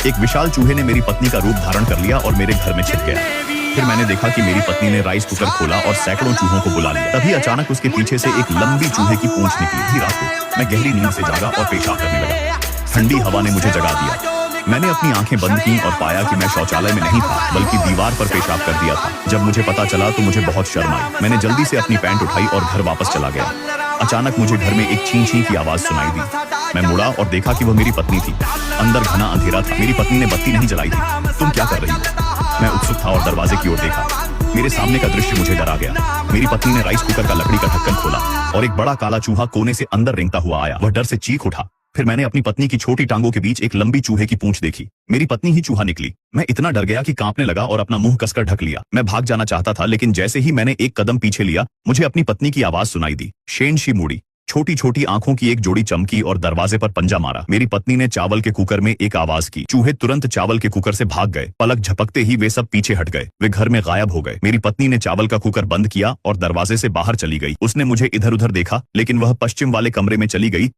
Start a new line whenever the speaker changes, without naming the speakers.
एक विशाल चूहे ने मेरी पत्नी का रूप धारण कर लिया और मेरे घर में छिप गया। फिर मैंने देखा कि मेरी पत्नी ने राइस कुकर खोला और सैकड़ों चूहों को बुला लिया। तभी अचानक उसके पीछे से एक लंबी चूहे की पूंछ निकली थी। रात को मैं गहरी नींद से जागा और पेशाब करने लगा। ठंडी हवा ने मुझे जगा दिया। मैंने अपनी आंखें बंद की और पाया कि मैं शौचालय में नहीं था बल्कि दीवार पर पेशाब कर दिया था। जब मुझे पता चला तो मुझे बहुत शर्म आई। मैंने जल्दी से अपनी पैंट उठाई और घर वापस चला गया। अचानक मुझे घर में एक छीं छीं की आवाज सुनाई दी। मैं मुड़ा और देखा कि वह मेरी पत्नी थी। अंदर घना अंधेरा था। मेरी पत्नी ने बत्ती नहीं जलाई थी। तुम क्या कर रही हो? मैं उत्सुक था और दरवाजे की ओर देखा। मेरे सामने का दृश्य मुझे डरा गया। मेरी पत्नी ने राइस कुकर का लकड़ी का ढक्कन खोला और एक बड़ा काला चूहा कोने से अंदर रेंगता हुआ आया। वह डर से चीख उठा। फिर मैंने अपनी पत्नी की छोटी टांगों के बीच एक लंबी चूहे की पूंछ देखी। मेरी पत्नी ही चूहा निकली। मैं इतना डर गया कि कांपने लगा और अपना मुंह कसकर ढक लिया। मैं भाग जाना चाहता था, लेकिन जैसे ही मैंने एक कदम पीछे लिया, मुझे अपनी पत्नी की आवाज सुनाई दी। शेनशी मुड़ी। छोटी छोटी आंखों की एक जोड़ी चमकी और दरवाजे पर पंजा मारा। मेरी पत्नी ने चावल के कुकर में एक आवाज की। चूहे तुरंत चावल के कुकर से भाग गए। पलक झपकते ही वे सब पीछे हट गए। वे घर में गायब हो गए। मेरी पत्नी ने चावल का कुकर बंद किया और दरवाजे से बाहर चली गई। उसने मुझे इधर उधर देखा, लेकिन वह पश्चिम वाले कमरे में चली गई